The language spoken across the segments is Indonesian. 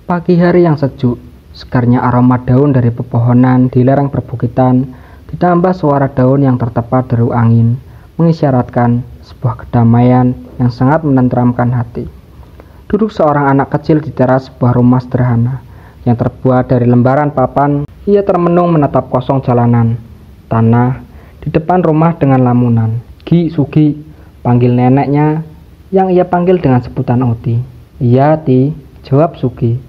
Pagi hari yang sejuk, segarnya aroma daun dari pepohonan di lereng perbukitan, ditambah suara daun yang tertepat deru angin, mengisyaratkan sebuah kedamaian yang sangat menenteramkan hati. Duduk seorang anak kecil di teras sebuah rumah sederhana, yang terbuat dari lembaran papan, ia termenung menatap kosong jalanan, tanah, di depan rumah dengan lamunan. "Gi, Sugi," panggil neneknya, yang ia panggil dengan sebutan Uti. "Iya, Ti," jawab Sugi.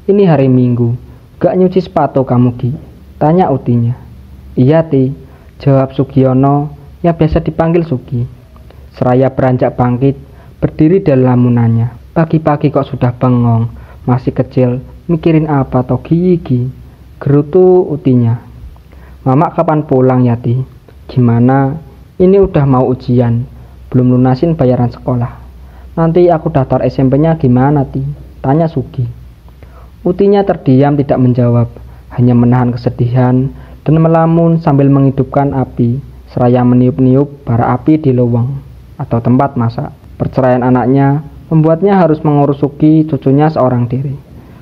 "Ini hari Minggu, gak nyuci sepatu kamu, Gi?" tanya Utinya. "Iya, Ti," jawab Sugiono yang biasa dipanggil Sugi. Seraya beranjak bangkit, berdiri dari lamunannya. "Pagi-pagi kok sudah bengong, masih kecil, mikirin apa toh, Gi?" gerutu Utinya. "Mama kapan pulang ya, Ti?" "Gimana? Ini udah mau ujian, belum lunasin bayaran sekolah. Nanti aku daftar SMP-nya gimana, Ti?" tanya Sugi. Utinya terdiam tidak menjawab, hanya menahan kesedihan dan melamun sambil menghidupkan api, seraya meniup-niup bara api di lowong atau tempat masak. Perceraian anaknya membuatnya harus mengurus Sugi, cucunya seorang diri.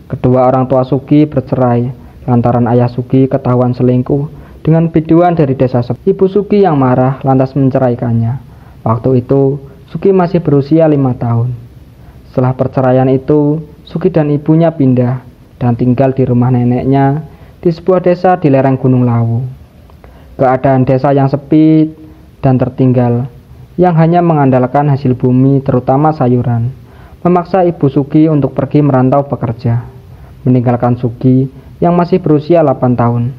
Kedua orang tua Sugi bercerai lantaran ayah Sugi ketahuan selingkuh dengan biduan dari desa seberang. Ibu Sugi yang marah lantas menceraikannya. Waktu itu Sugi masih berusia 5 tahun. Setelah perceraian itu, Sugi dan ibunya pindah dan tinggal di rumah neneknya di sebuah desa di lereng Gunung Lawu. Keadaan desa yang sepi dan tertinggal, yang hanya mengandalkan hasil bumi terutama sayuran, memaksa ibu Sugi untuk pergi merantau bekerja, meninggalkan Sugi yang masih berusia 8 tahun,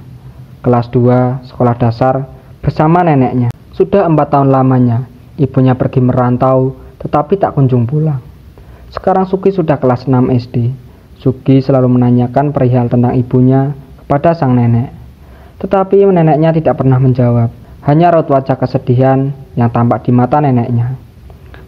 kelas 2 sekolah dasar bersama neneknya. Sudah 4 tahun lamanya ibunya pergi merantau tetapi tak kunjung pulang. Sekarang Sugi sudah kelas 6 SD. Sugi selalu menanyakan perihal tentang ibunya kepada sang nenek. Tetapi neneknya tidak pernah menjawab, hanya raut wajah kesedihan yang tampak di mata neneknya.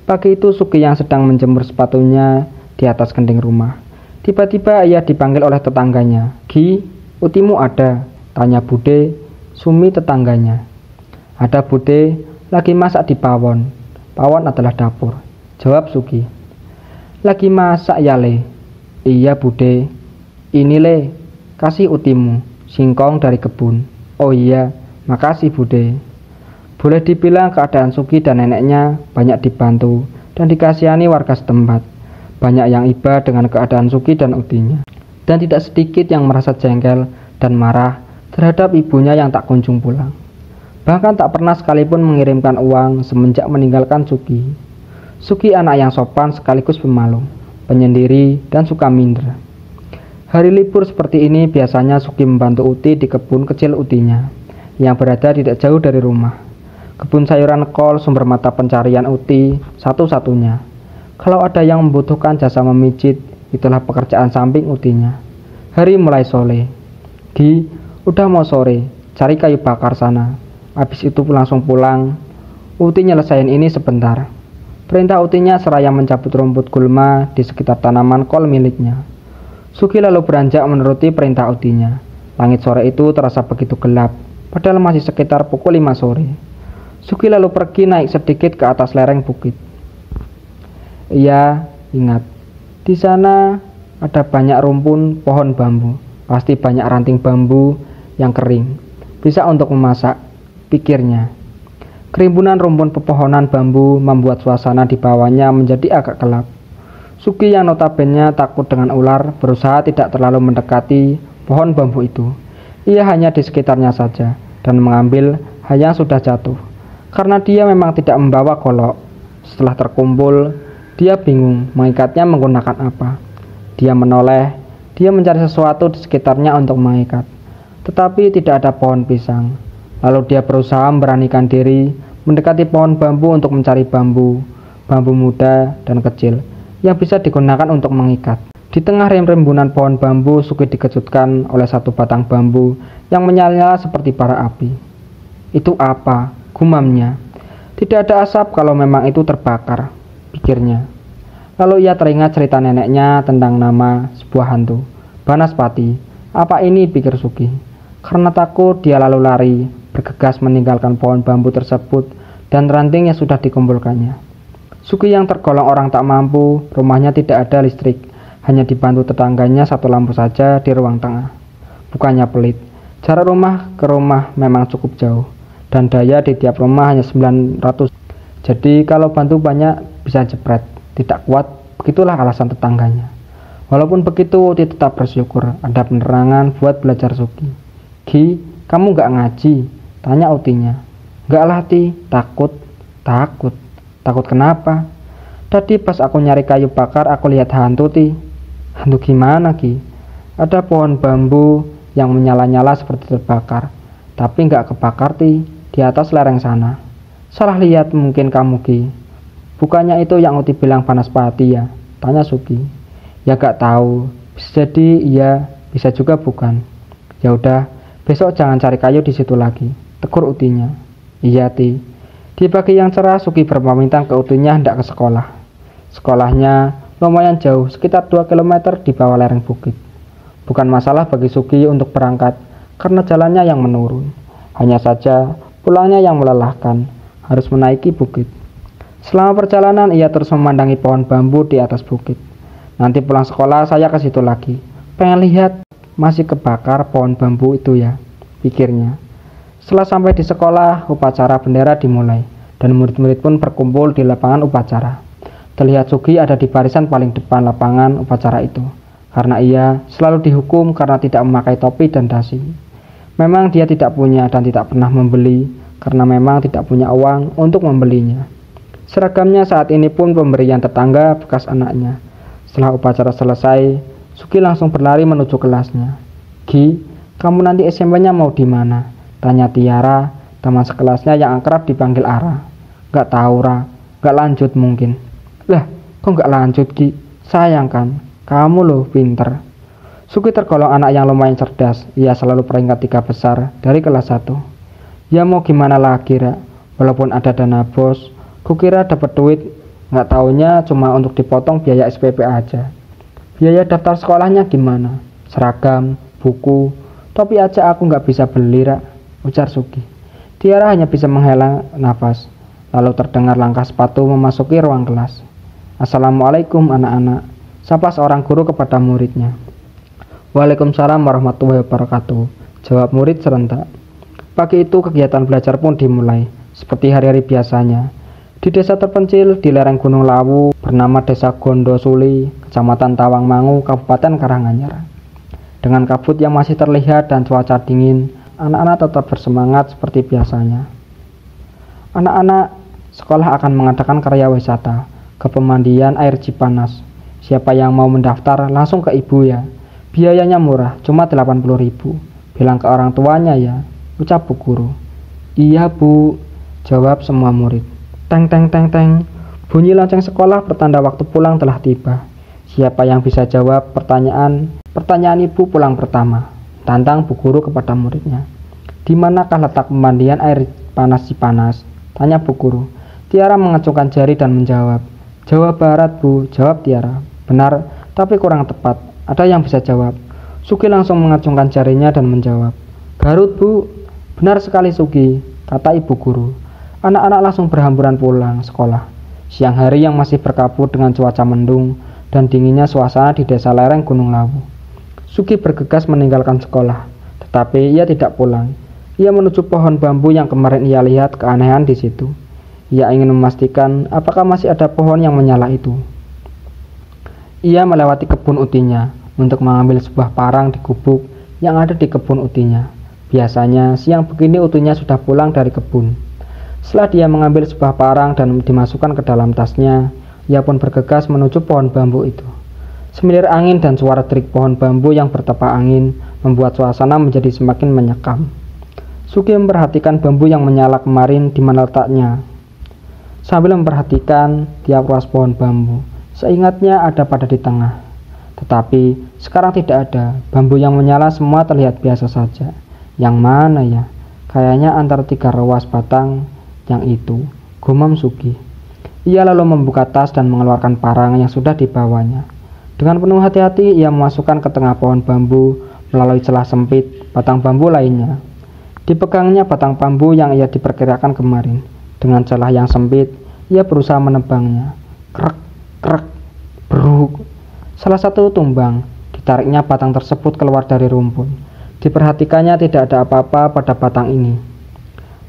Pagi itu Sugi yang sedang menjemur sepatunya di atas genting rumah. Tiba-tiba ia dipanggil oleh tetangganya. "Gi, Utimu ada?" tanya Bude, Sumi tetangganya. "Ada, Bude, lagi masak di pawon." Pawon adalah dapur, jawab Sugi. "Lagi masak ya, Le?" "Iya, Bude. Ini, Le, kasih Utimu, singkong dari kebun." "Oh iya, makasih, Bude." Boleh dibilang keadaan Sugi dan neneknya banyak dibantu dan dikasihani warga setempat. Banyak yang iba dengan keadaan Sugi dan Utinya. Dan tidak sedikit yang merasa jengkel dan marah terhadap ibunya yang tak kunjung pulang. Bahkan tak pernah sekalipun mengirimkan uang semenjak meninggalkan Sugi. Sugi anak yang sopan sekaligus pemalu, penyendiri, dan suka minder. Hari libur seperti ini biasanya Sugi membantu Uti di kebun kecil Utinya, yang berada tidak jauh dari rumah. Kebun sayuran kol sumber mata pencarian Uti satu-satunya. Kalau ada yang membutuhkan jasa memijit, itulah pekerjaan samping Utinya. Hari mulai sore. "Gi, udah mau sore, cari kayu bakar sana. Habis itu langsung pulang. Uti nyelesain ini sebentar." Perintah Utinya seraya mencabut rumput gulma di sekitar tanaman kol miliknya. Sugi lalu beranjak menuruti perintah Utinya. Langit sore itu terasa begitu gelap, padahal masih sekitar pukul 5 sore. Sugi lalu pergi naik sedikit ke atas lereng bukit. Ia ingat, di sana ada banyak rumpun pohon bambu, pasti banyak ranting bambu yang kering, bisa untuk memasak, pikirnya. Kerimbunan rumpun pepohonan bambu membuat suasana di bawahnya menjadi agak gelap. Sugi yang notabene takut dengan ular berusaha tidak terlalu mendekati pohon bambu itu. Ia hanya di sekitarnya saja dan mengambil hal yang sudah jatuh. Karena dia memang tidak membawa golok. Setelah terkumpul, dia bingung mengikatnya menggunakan apa. Dia menoleh, dia mencari sesuatu di sekitarnya untuk mengikat. Tetapi tidak ada pohon pisang. Lalu dia berusaha memberanikan diri mendekati pohon bambu untuk mencari bambu muda dan kecil yang bisa digunakan untuk mengikat. Di tengah rimbunan pohon bambu, Sugi dikejutkan oleh satu batang bambu yang menyala seperti bara api. "Itu apa?" gumamnya. "Tidak ada asap kalau memang itu terbakar," pikirnya. Lalu ia teringat cerita neneknya tentang nama sebuah hantu, Banaspati. "Apa ini?" pikir Sugi. Karena takut, dia lalu lari, bergegas meninggalkan pohon bambu tersebut dan ranting yang sudah dikumpulkannya. Sugi yang tergolong orang tak mampu, rumahnya tidak ada listrik, hanya dibantu tetangganya satu lampu saja di ruang tengah. Bukannya pelit, jarak rumah ke rumah memang cukup jauh, dan daya di tiap rumah hanya 900. Jadi kalau bantu banyak bisa jepret, tidak kuat, begitulah alasan tetangganya. Walaupun begitu, Uti tetap bersyukur ada penerangan buat belajar Suki. Gi, kamu gak ngaji? Tanya Utinya. Gak lah Ti, takut. Takut kenapa? Tadi pas aku nyari kayu bakar aku lihat hantu Ti. Hantu gimana Ki? Ada pohon bambu yang menyala-nyala seperti terbakar, tapi gak kebakar Ti, di atas lereng sana. Salah lihat mungkin kamu Ki. Bukannya itu yang Uti bilang Banaspati ya? Tanya Suki. Ya gak tahu, bisa jadi iya, bisa juga bukan. Ya udah, besok jangan cari kayu di situ lagi, tegur Utinya. Iya Ti. Di pagi yang cerah Suki berpamitan ke Utinya hendak ke sekolah. Sekolahnya lumayan jauh, sekitar 2 km di bawah lereng bukit. Bukan masalah bagi Suki untuk berangkat karena jalannya yang menurun. Hanya saja pulangnya yang melelahkan, harus menaiki bukit. Selama perjalanan ia terus memandangi pohon bambu di atas bukit. Nanti pulang sekolah saya ke situ lagi. Pengen lihat masih kebakar pohon bambu itu ya, pikirnya. Setelah sampai di sekolah, upacara bendera dimulai dan murid-murid pun berkumpul di lapangan upacara. Terlihat Sugi ada di barisan paling depan lapangan upacara itu, karena ia selalu dihukum karena tidak memakai topi dan dasi. Memang dia tidak punya dan tidak pernah membeli karena memang tidak punya uang untuk membelinya. Seragamnya saat ini pun pemberian tetangga bekas anaknya. Setelah upacara selesai, Suki langsung berlari menuju kelasnya. Gi, kamu nanti SMP-nya mau di mana? Tanya Tiara, teman sekelasnya yang akrab dipanggil Ara. Gak tahu Ra, gak lanjut mungkin. Lah, kok gak lanjut Gi? Sayang kan, kamu loh pinter. Suki tergolong anak yang lumayan cerdas. Ia selalu peringkat 3 besar dari kelas 1. Ya mau gimana lagi Ra, walaupun ada dana bos, kukira dapat duit. Nggak taunya cuma untuk dipotong biaya SPP aja. Biaya daftar sekolahnya gimana? Seragam, buku, topi aja aku nggak bisa beli Ra, ujar Suki. Tiara hanya bisa menghela nafas. Lalu terdengar langkah sepatu memasuki ruang kelas. Assalamualaikum anak-anak, sapa seorang guru kepada muridnya. Waalaikumsalam warahmatullahi wabarakatuh, jawab murid serentak. Pagi itu kegiatan belajar pun dimulai, seperti hari-hari biasanya. Di desa terpencil di lereng Gunung Lawu bernama Desa Gondosuli, Kecamatan Tawangmangu, Kabupaten Karanganyar. Dengan kabut yang masih terlihat dan cuaca dingin, anak-anak tetap bersemangat seperti biasanya. Anak-anak sekolah akan mengadakan karya wisata ke pemandian air Cipanas. Siapa yang mau mendaftar langsung ke ibu ya. Biayanya murah, cuma 80.000. Bilang ke orang tuanya ya, ucap bu guru. Iya bu, jawab semua murid. Teng teng teng teng, bunyi lonceng sekolah pertanda waktu pulang telah tiba. Siapa yang bisa jawab pertanyaan ibu pulang pertama? Tantang bu guru kepada muridnya. Di manakah letak pemandian air panas Cipanas? Tanya bu guru. Tiara mengacungkan jari dan menjawab. Jawa Barat bu, jawab Tiara. Benar, tapi kurang tepat. Ada yang bisa jawab? Suki langsung mengacungkan jarinya dan menjawab. Garut bu, benar sekali Suki, kata ibu guru. Anak-anak langsung berhamburan pulang sekolah. Siang hari yang masih berkabut dengan cuaca mendung dan dinginnya suasana di desa lereng Gunung Lawu. Suki bergegas meninggalkan sekolah, tetapi ia tidak pulang. Ia menuju pohon bambu yang kemarin ia lihat keanehan di situ. Ia ingin memastikan apakah masih ada pohon yang menyala itu. Ia melewati kebun Utinya untuk mengambil sebuah parang di gubuk yang ada di kebun Utinya. Biasanya siang begini Utinya sudah pulang dari kebun. Setelah dia mengambil sebuah parang dan dimasukkan ke dalam tasnya, ia pun bergegas menuju pohon bambu itu. Semilir angin dan suara derik pohon bambu yang bertepa angin membuat suasana menjadi semakin menyekam. Suki memperhatikan bambu yang menyala kemarin di mana letaknya. Sambil memperhatikan tiap ruas pohon bambu, seingatnya ada pada di tengah. Tetapi sekarang tidak ada, bambu yang menyala semua terlihat biasa saja. Yang mana ya? Kayaknya antara 3 ruas batang yang itu, gumam Suki. Ia lalu membuka tas dan mengeluarkan parang yang sudah dibawanya. Dengan penuh hati-hati ia memasukkan ke tengah pohon bambu melalui celah sempit batang bambu lainnya. Dipegangnya batang bambu yang ia diperkirakan kemarin. Dengan celah yang sempit, ia berusaha menebangnya. Krek, krek, beruk. Salah satu tumbang, ditariknya batang tersebut keluar dari rumpun. Diperhatikannya tidak ada apa-apa pada batang ini.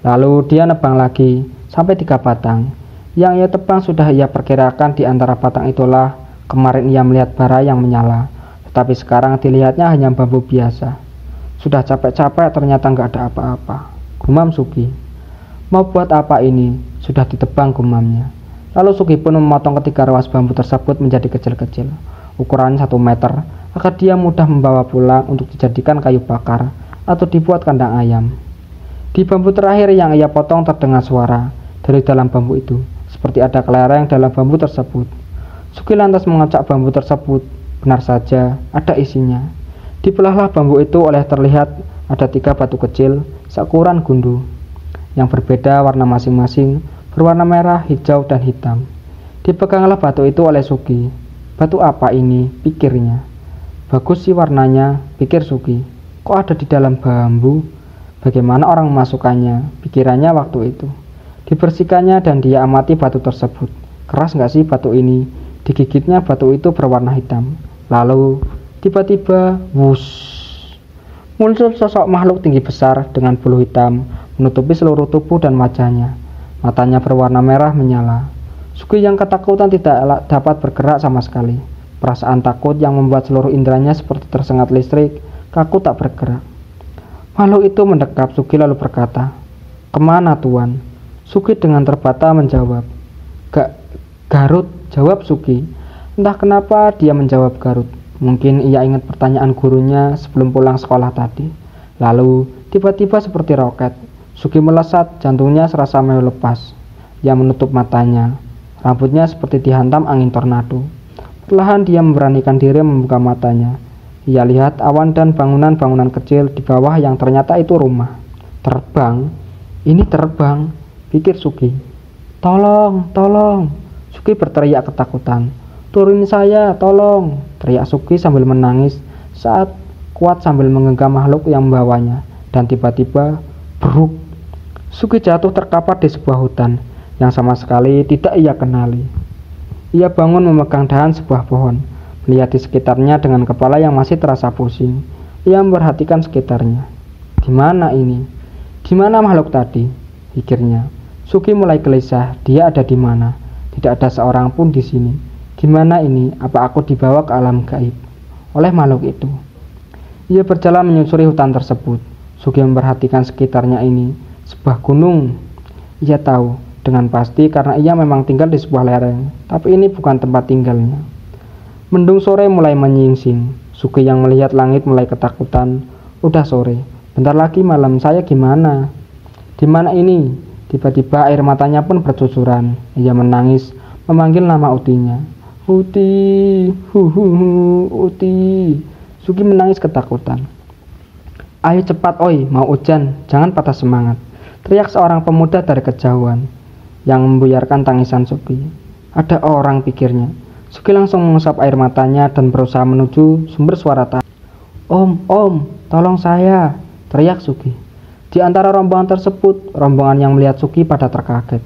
Lalu dia nebang lagi sampai 3 batang. Yang ia tebang sudah ia perkirakan di antara batang itulah kemarin ia melihat bara yang menyala. Tetapi sekarang dilihatnya hanya bambu biasa. Sudah capek-capek ternyata nggak ada apa-apa, gumam Sugi. Mau buat apa ini? Sudah ditebang, gumamnya. Lalu Sugi pun memotong ketiga ruas bambu tersebut menjadi kecil-kecil. Ukurannya 1 meter, agar dia mudah membawa pulang untuk dijadikan kayu bakar atau dibuat kandang ayam. Di bambu terakhir yang ia potong terdengar suara dari dalam bambu itu, seperti ada kelereng dalam bambu tersebut. Sugi lantas mengocok bambu tersebut. Benar saja, ada isinya. Dibelahlah bambu itu oleh terlihat ada 3 batu kecil seukuran gundu, yang berbeda warna masing-masing, berwarna merah, hijau, dan hitam. Dipeganglah batu itu oleh Sugi. Batu apa ini? Pikirnya. Bagus sih warnanya, pikir Sugi. Kok ada di dalam bambu? Bagaimana orang memasukkannya? Pikirannya waktu itu. Dibersihkannya dan dia amati batu tersebut. Keras nggak sih batu ini? Digigitnya batu itu berwarna hitam. Lalu tiba-tiba, wush, muncul sosok makhluk tinggi besar dengan bulu hitam menutupi seluruh tubuh dan wajahnya. Matanya berwarna merah menyala. Sugi yang ketakutan tidak dapat bergerak sama sekali. Perasaan takut yang membuat seluruh inderanya seperti tersengat listrik, kaku tak bergerak. Makhluk itu mendekap Sugi lalu berkata, "Kemana Tuan?" Sugi dengan terbata menjawab, Garut, jawab Sugi. Entah kenapa dia menjawab Garut. Mungkin ia ingat pertanyaan gurunya sebelum pulang sekolah tadi. Lalu tiba-tiba seperti roket, Sugi melesat, jantungnya serasa mau lepas. Ia menutup matanya. Rambutnya seperti dihantam angin tornado. Perlahan dia memberanikan diri membuka matanya. Ia lihat awan dan bangunan-bangunan kecil di bawah yang ternyata itu rumah. Terbang? Ini terbang, pikir Sugi. Tolong, tolong. Sugi berteriak ketakutan. Turunin saya, tolong, teriak Sugi sambil menangis saat kuat sambil menggenggam makhluk yang membawanya. Dan tiba-tiba, bruk. Sugi jatuh terkapar di sebuah hutan yang sama sekali tidak ia kenali. Ia bangun memegang dahan sebuah pohon, melihat di sekitarnya dengan kepala yang masih terasa pusing. Ia memperhatikan sekitarnya. Di mana ini? Di mana makhluk tadi? Pikirnya. Sugi mulai gelisah. Dia ada di mana? Tidak ada seorang pun di sini. Gimana ini? Apa aku dibawa ke alam gaib oleh makhluk itu? Ia berjalan menyusuri hutan tersebut. Sugi memperhatikan sekitarnya ini. Sebuah gunung. Ia tahu dengan pasti karena ia memang tinggal di sebuah lereng, tapi ini bukan tempat tinggalnya. Mendung sore mulai menyingsing. Sugi yang melihat langit mulai ketakutan. Udah sore, bentar lagi malam, saya gimana? Di mana ini? Tiba-tiba air matanya pun bercucuran. Ia menangis, memanggil nama Utinya. Uti, Uti. Sugi menangis ketakutan. Ayo cepat, oi, mau hujan, jangan patah semangat, teriak seorang pemuda dari kejauhan yang membuyarkan tangisan Sugi. Ada orang, pikirnya. Sugi langsung mengusap air matanya dan berusaha menuju sumber suara tadi. Om, tolong saya, teriak Sugi. Di antara rombongan tersebut, rombongan yang melihat Sugi pada terkaget.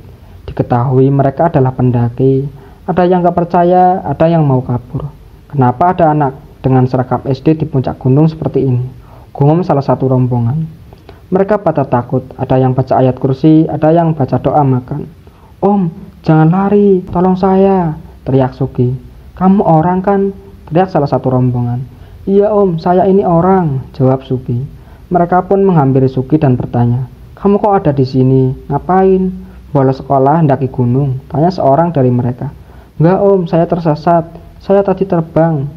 Diketahui mereka adalah pendaki. Ada yang gak percaya, ada yang mau kabur. Kenapa ada anak dengan seragam SD di puncak gunung seperti ini? Gumam salah satu rombongan. Mereka pada takut, ada yang baca ayat kursi, ada yang baca doa makan. Om, jangan lari, tolong saya, teriak Sugi. Kamu orang kan? Teriak salah satu rombongan. Iya om, saya ini orang, jawab Sugi. Mereka pun menghampiri Sugi dan bertanya, kamu kok ada di sini? Ngapain? Bolos sekolah mendaki gunung, tanya seorang dari mereka. Enggak om, saya tersesat, saya tadi terbang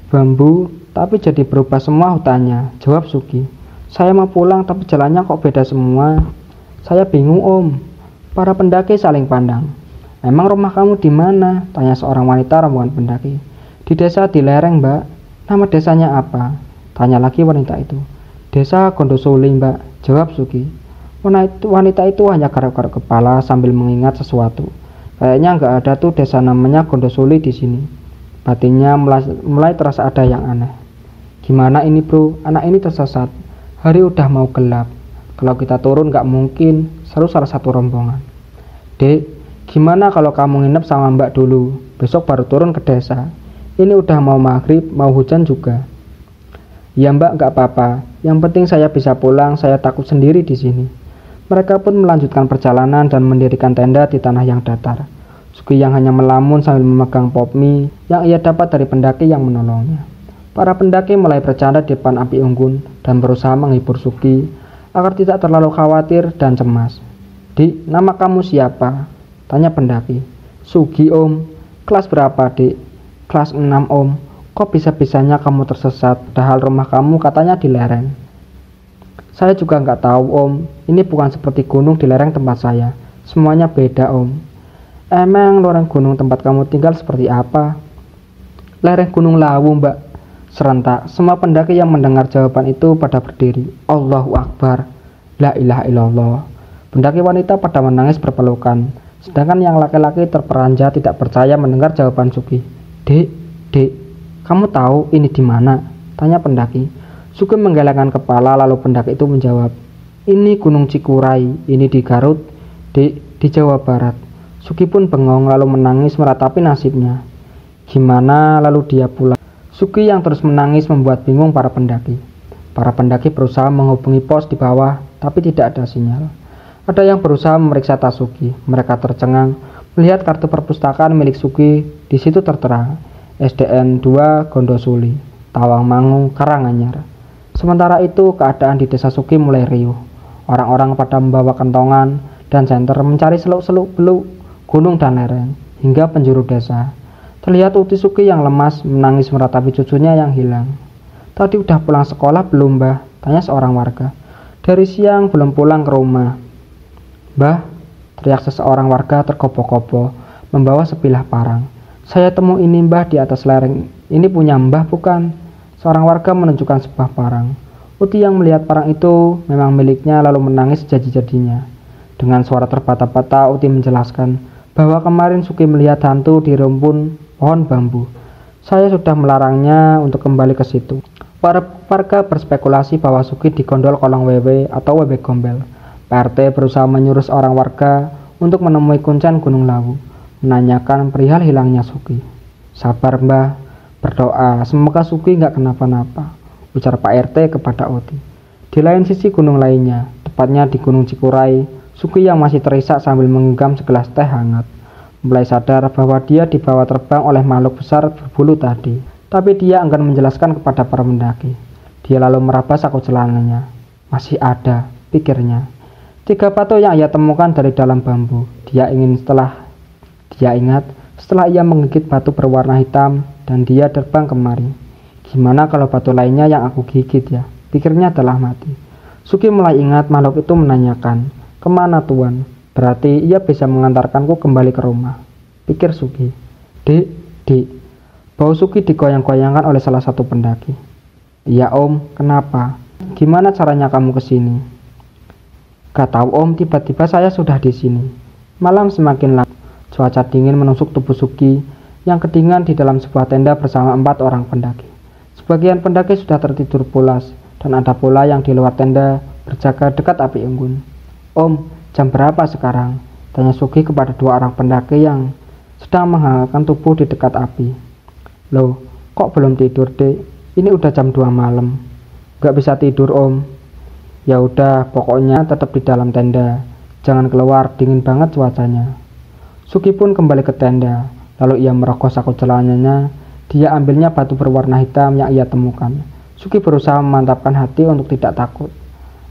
bambu, tapi jadi berubah semua hutannya, jawab Sugi. Saya mau pulang tapi jalannya kok beda semua. Saya bingung om. Para pendaki saling pandang. Emang rumah kamu di mana? Tanya seorang wanita rombongan pendaki. Di desa di lereng mbak. Nama desanya apa? Tanya lagi wanita itu. Desa Gondosuli mbak, jawab Sugi. Wanita itu hanya garuk-garuk kepala sambil mengingat sesuatu. Kayaknya nggak ada tuh desa namanya Gondosuli di sini. Batinnya mulai terasa ada yang aneh. Gimana ini bro? Anak ini tersesat. Hari udah mau gelap. Kalau kita turun gak mungkin, seru salah satu rombongan. Dek, gimana kalau kamu nginep sama mbak dulu, besok baru turun ke desa. Ini udah mau maghrib, mau hujan juga. Ya mbak, nggak apa-apa. Yang penting saya bisa pulang, saya takut sendiri di sini. Mereka pun melanjutkan perjalanan dan mendirikan tenda di tanah yang datar. Sugi yang hanya melamun sambil memegang pop mie yang ia dapat dari pendaki yang menolongnya. Para pendaki mulai bercanda di depan api unggun dan berusaha menghibur Sugi agar tidak terlalu khawatir dan cemas. Dik, nama kamu siapa? Tanya pendaki. Sugi om. Kelas berapa dik? Kelas 6 om. Kok bisa-bisanya kamu tersesat, padahal rumah kamu katanya di lereng? Saya juga nggak tahu om, ini bukan seperti gunung di lereng tempat saya. Semuanya beda om. Emang lereng gunung tempat kamu tinggal seperti apa? Lereng Gunung Lawu mbak. Serentak, semua pendaki yang mendengar jawaban itu pada berdiri. Allahu Akbar. La ilaha illallah. Pendaki wanita pada menangis berpelukan, sedangkan yang laki-laki terperanjat tidak percaya mendengar jawaban Sugi. Dek, kamu tahu ini di mana? Tanya pendaki. Sugi menggelengkan kepala lalu pendaki itu menjawab. Ini Gunung Cikuray, ini di Garut, di Jawa Barat. Sugi pun bengong lalu menangis meratapi nasibnya. Gimana lalu dia pulang? Sugi yang terus menangis membuat bingung para pendaki. Para pendaki berusaha menghubungi pos di bawah, tapi tidak ada sinyal. Ada yang berusaha memeriksa tas Sugi. Mereka tercengang melihat kartu perpustakaan milik Sugi. Di situ tertera SDN 2 Gondosuli, Tawangmangu, Karanganyar. Sementara itu keadaan di desa Sugi mulai riuh. Orang-orang pada membawa kentongan dan senter mencari seluk-seluk beluk gunung dan lereng hingga penjuru desa. Terlihat Uti Sugi yang lemas menangis meratapi cucunya yang hilang. Tadi udah pulang sekolah belum mbah? Tanya seorang warga. Dari siang belum pulang ke rumah. Mbah, teriak seseorang warga terkopoh-kopoh membawa sebilah parang. Saya temu ini mbah di atas lereng. Ini punya mbah bukan? Seorang warga menunjukkan sebuah parang. Uti yang melihat parang itu memang miliknya lalu menangis jadi-jadinya. Dengan suara terbata-bata Uti menjelaskan bahwa kemarin Sugi melihat hantu di rumpun pohon bambu. Saya sudah melarangnya untuk kembali ke situ. Para warga berspekulasi bahwa Sugi digondol kolong wewe atau wewe gombel. PRT berusaha menyuruh seorang warga untuk menemui kuncen Gunung Lawu, menanyakan perihal hilangnya Sugi. Sabar mbah, berdoa semoga Sugi nggak kenapa-napa, ujar Pak RT kepada Uti. Di lain sisi gunung lainnya, tepatnya di Gunung Cikuray, Sugi yang masih terisak sambil menggenggam segelas teh hangat, mulai sadar bahwa dia dibawa terbang oleh makhluk besar berbulu tadi. Tapi dia enggan menjelaskan kepada para pendaki. Dia lalu meraba saku celananya. Masih ada, pikirnya. 3 batu yang ia temukan dari dalam bambu. Dia ingat setelah ia menggigit batu berwarna hitam dan dia terbang kemari. Gimana kalau batu lainnya yang aku gigit ya? Pikirnya telah mati. Sugi mulai ingat makhluk itu menanyakan, kemana tuan? Berarti ia bisa mengantarkanku kembali ke rumah. Pikir Sugi. Dik. Bau Sugi digoyang-goyangkan oleh salah satu pendaki. Iya om, kenapa? Gimana caranya kamu ke sini? Gak tahu om, tiba-tiba saya sudah di sini. Malam semakin larut. Cuaca dingin menusuk tubuh Sugi yang kedinginan di dalam sebuah tenda bersama 4 orang pendaki. Sebagian pendaki sudah tertidur pulas dan ada pula yang di luar tenda berjaga dekat api unggun. Om, jam berapa sekarang? Tanya Sugi kepada 2 orang pendaki yang sedang menghangatkan tubuh di dekat api. Loh, kok belum tidur dek? Ini udah jam 2 malam. Gak bisa tidur om. Ya udah, pokoknya tetap di dalam tenda. Jangan keluar, dingin banget cuacanya. Sugi pun kembali ke tenda. Lalu ia merogoh saku celananya. Dia ambilnya batu berwarna hitam yang ia temukan. Sugi berusaha memantapkan hati untuk tidak takut.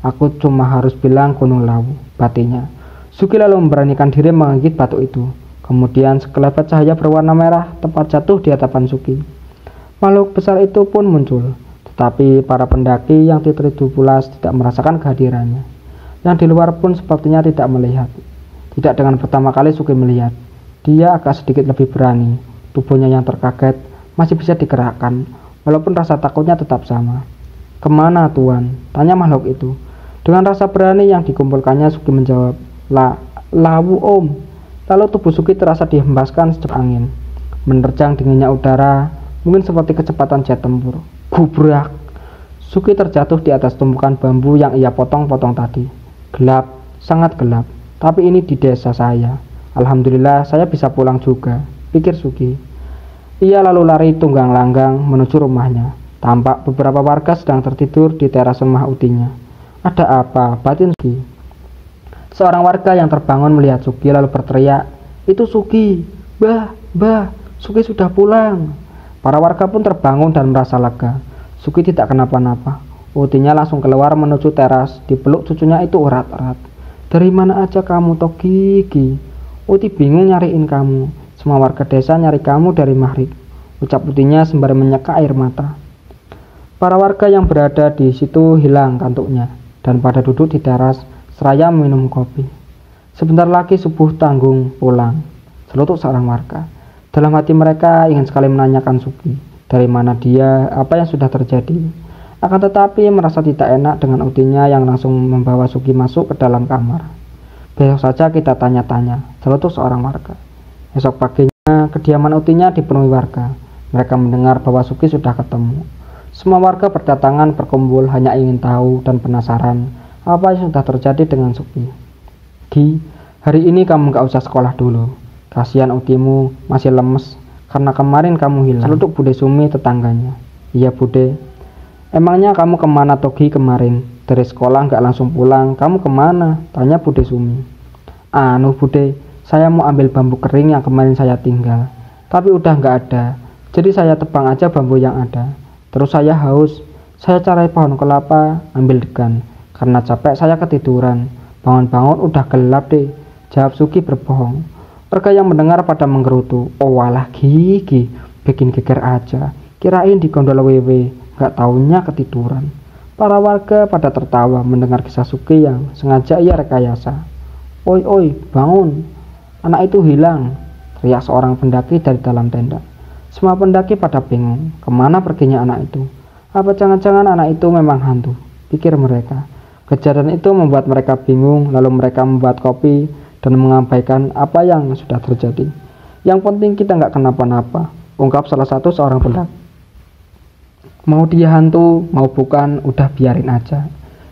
Aku cuma harus bilang Gunung Lawu, batinnya. Sugi lalu memberanikan diri menggigit batu itu. Kemudian sekelebat cahaya berwarna merah tepat jatuh di hadapan Sugi. Makhluk besar itu pun muncul. Tetapi para pendaki yang tertidur pulas tidak merasakan kehadirannya. Yang di luar pun sepertinya tidak melihat. Tidak dengan pertama kali Sugi melihat. Dia agak sedikit lebih berani. Tubuhnya yang terkaget masih bisa digerakkan, walaupun rasa takutnya tetap sama. Kemana tuan? Tanya makhluk itu. Dengan rasa berani yang dikumpulkannya, Sugi menjawab, Lawu om. Lalu tubuh Sugi terasa dihembaskan sejuk angin. Menerjang dinginnya udara, mungkin seperti kecepatan jet tempur. Gubrak. Sugi terjatuh di atas tumpukan bambu yang ia potong-potong tadi. Gelap, sangat gelap. Tapi ini di desa saya. Alhamdulillah saya bisa pulang juga, pikir Sugi. Ia lalu lari tunggang langgang menuju rumahnya. Tampak beberapa warga sedang tertidur di teras rumah utinya. Ada apa? Batin Sugi. Seorang warga yang terbangun melihat Sugi lalu berteriak, "Itu Sugi! Mbah, Sugi sudah pulang!" Para warga pun terbangun dan merasa lega. Sugi tidak kenapa-napa. Utinya langsung keluar menuju teras, dipeluk cucunya itu erat-erat. "Dari mana aja kamu, toh Gigi? Uti bingung nyariin kamu. Semua warga desa nyari kamu dari maghrib," ucap utinya sembari menyeka air mata. Para warga yang berada di situ hilang kantuknya dan pada duduk di teras seraya minum kopi. Sebentar lagi subuh tanggung pulang, celutuk seorang warga. Dalam hati mereka ingin sekali menanyakan Sugi, dari mana dia, apa yang sudah terjadi. Akan tetapi merasa tidak enak dengan utinya yang langsung membawa Sugi masuk ke dalam kamar. "Besok saja kita tanya-tanya," celutuk seorang warga. Esok paginya kediaman utinya dipenuhi warga. Mereka mendengar bahwa Sugi sudah ketemu. Semua warga berdatangan berkumpul hanya ingin tahu dan penasaran apa yang sudah terjadi dengan Sugi. "Gi, hari ini kamu gak usah sekolah dulu. Kasihan utimu masih lemes karena kemarin kamu hilang," celutuk Bude Sumi tetangganya. "Iya Bude, emangnya kamu kemana Togi kemarin? Dari sekolah gak langsung pulang, kamu kemana?" tanya Bude Sumi. "Anu Bude, saya mau ambil bambu kering yang kemarin saya tinggal, tapi udah gak ada, jadi saya tebang aja bambu yang ada. Terus saya haus, saya cari pohon kelapa, ambil degan. Karena capek saya ketiduran. Bangun-bangun udah gelap deh," jawab Sugi berbohong. Warga yang mendengar pada menggerutu. "Oh walah Gigi, bikin geger aja. Kirain digondol wewe, gak taunya ketiduran." Para warga pada tertawa mendengar kisah Sugi yang sengaja ia rekayasa. Oi, bangun. Anak itu hilang," teriak seorang pendaki dari dalam tenda. Semua pendaki pada bingung, kemana perginya anak itu? Apa jangan-jangan anak itu memang hantu? Pikir mereka. Kejadian itu membuat mereka bingung, lalu mereka membuat kopi dan mengabaikan apa yang sudah terjadi. "Yang penting kita nggak kenapa-napa," ungkap salah satu seorang pendaki. "Mau dia hantu, mau bukan, udah biarin aja."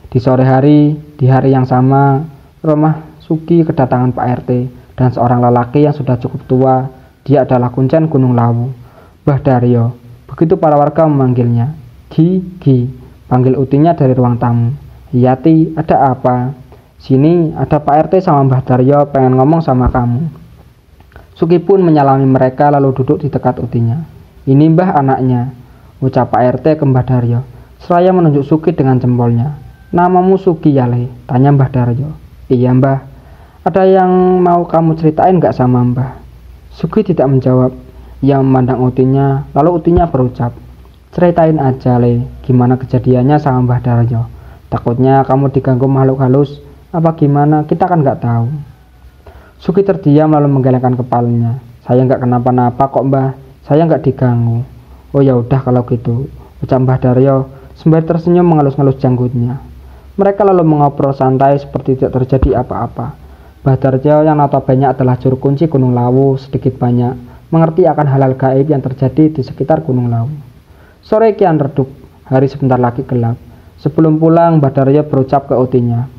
Di sore hari, di hari yang sama, rumah Sugi kedatangan Pak RT dan seorang lelaki yang sudah cukup tua. Dia adalah Kuncen Gunung Lawu, Mbah Daryo. Begitu para warga memanggilnya. Gi, panggil utinya dari ruang tamu. "Yati, ada apa?" "Sini, ada Pak RT sama Mbah Daryo pengen ngomong sama kamu." Sugi pun menyalami mereka lalu duduk di dekat utinya. "Ini Mbah anaknya," ucap Pak RT ke Mbah Daryo, seraya menunjuk Sugi dengan jempolnya. "Namamu Sugi ya Le?" tanya Mbah Daryo. "Iya Mbah, ada yang mau kamu ceritain gak sama Mbah?" Sugi tidak menjawab. Ia memandang utinya, lalu utinya berucap, "Ceritain aja Le, gimana kejadiannya sama Mbah Daryo. Takutnya kamu diganggu makhluk halus, apa gimana, kita kan gak tahu." Sugi terdiam lalu menggelengkan kepalanya. "Saya gak kenapa-napa kok Mbah, saya gak diganggu." "Oh ya udah kalau gitu," ucap Mbah Daryo sembari tersenyum mengelus-ngelus janggutnya. Mereka lalu mengobrol santai seperti tidak terjadi apa-apa. Mbah Daryo yang notabene adalah juru kunci Gunung Lawu sedikit banyak mengerti akan hal-hal gaib yang terjadi di sekitar Gunung Lawu. Sore kian redup, hari sebentar lagi gelap. Sebelum pulang, Mbah Daryo berucap ke utinya,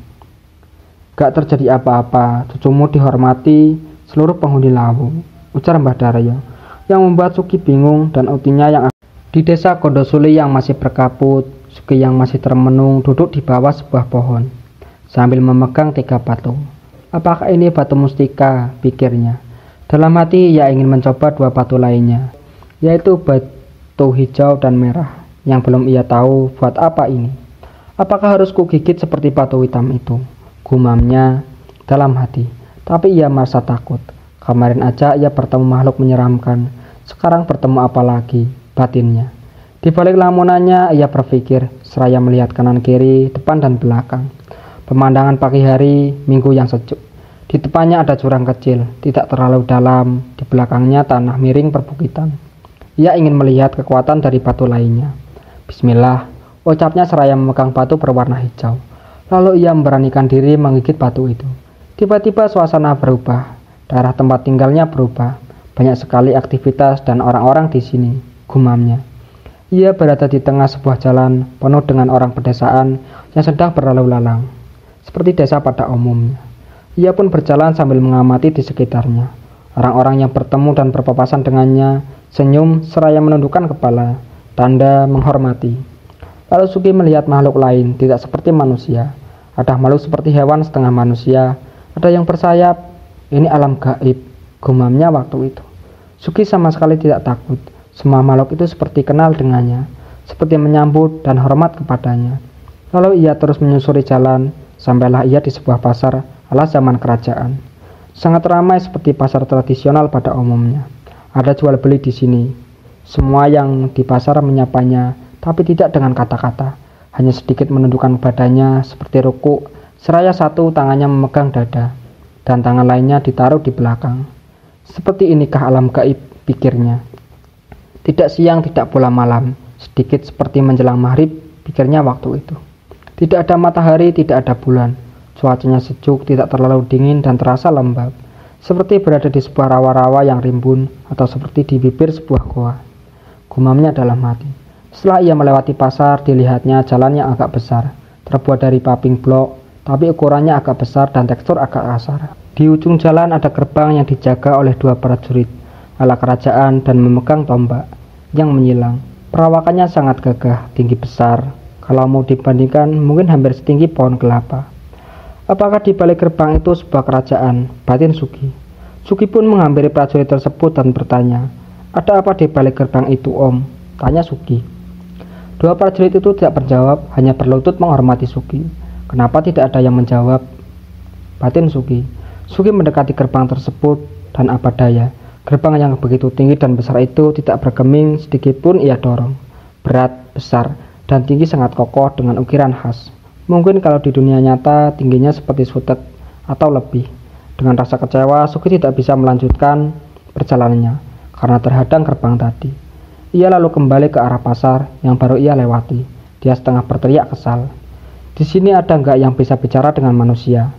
"Gak terjadi apa-apa, cucumu dihormati seluruh penghuni Lawu," ujar Mbah Daryo, yang membuat Sugi bingung dan utinya yang di desa Gondosuli yang masih berkabut. Sugi yang masih termenung duduk di bawah sebuah pohon sambil memegang 3 batu. Apakah ini batu mustika, pikirnya. Dalam hati ia ingin mencoba 2 batu lainnya, yaitu batu hijau dan merah, yang belum ia tahu buat apa ini. Apakah harus kugigit seperti batu hitam itu? Gumamnya dalam hati, tapi ia merasa takut. Kemarin aja ia bertemu makhluk menyeramkan, sekarang bertemu apa lagi, batinnya. Di balik lamunannya ia berpikir, seraya melihat kanan kiri, depan dan belakang. Pemandangan pagi hari, minggu yang sejuk. Di depannya ada jurang kecil, tidak terlalu dalam, di belakangnya tanah miring perbukitan. Ia ingin melihat kekuatan dari batu lainnya. "Bismillah," ucapnya seraya memegang batu berwarna hijau. Lalu ia memberanikan diri menggigit batu itu. Tiba-tiba suasana berubah, daerah tempat tinggalnya berubah. Banyak sekali aktivitas dan orang-orang di sini, gumamnya. Ia berada di tengah sebuah jalan penuh dengan orang pedesaan yang sedang berlalu lalang, seperti desa pada umumnya. Ia pun berjalan sambil mengamati di sekitarnya. Orang-orang yang bertemu dan berpapasan dengannya senyum seraya menundukkan kepala, tanda menghormati. Lalu Suki melihat makhluk lain, tidak seperti manusia. Ada makhluk seperti hewan setengah manusia, ada yang bersayap. Ini alam gaib, gumamnya waktu itu. Suki sama sekali tidak takut. Semua makhluk itu seperti kenal dengannya, seperti menyambut dan hormat kepadanya. Lalu ia terus menyusuri jalan, sampailah ia di sebuah pasar ala zaman kerajaan. Sangat ramai seperti pasar tradisional pada umumnya. Ada jual beli di sini. Semua yang di pasar menyapanya, tapi tidak dengan kata-kata. Hanya sedikit menundukkan badannya seperti rukuk, seraya satu tangannya memegang dada, dan tangan lainnya ditaruh di belakang. Seperti inikah alam gaib, pikirnya. Tidak siang, tidak pula malam, sedikit seperti menjelang maghrib, pikirnya waktu itu. Tidak ada matahari, tidak ada bulan. Cuacanya sejuk, tidak terlalu dingin dan terasa lembab. Seperti berada di sebuah rawa-rawa yang rimbun atau seperti di bibir sebuah goa. Gumamnya dalam hati. Setelah ia melewati pasar, dilihatnya jalan yang agak besar, terbuat dari paving block, tapi ukurannya agak besar dan tekstur agak kasar. Di ujung jalan ada gerbang yang dijaga oleh 2 prajurit ala kerajaan dan memegang tombak yang menyilang. Perawakannya sangat gagah, tinggi besar. Kalau mau dibandingkan, mungkin hampir setinggi pohon kelapa. Apakah di balik gerbang itu sebuah kerajaan? Batin Suki. Suki pun menghampiri prajurit tersebut dan bertanya, "Ada apa di balik gerbang itu, Om?" tanya Suki. 2 prajurit itu tidak menjawab, hanya berlutut menghormati Suki. Kenapa tidak ada yang menjawab? Batin Suki. Suki mendekati gerbang tersebut dan apa daya, gerbang yang begitu tinggi dan besar itu tidak bergeming sedikit pun ia dorong. Berat, besar, dan tinggi sangat kokoh dengan ukiran khas. Mungkin kalau di dunia nyata tingginya seperti sutet atau lebih. Dengan rasa kecewa, Suki tidak bisa melanjutkan perjalanannya karena terhadang gerbang tadi. Ia lalu kembali ke arah pasar yang baru ia lewati. Dia setengah berteriak kesal. "Di sini ada nggak yang bisa bicara dengan manusia?"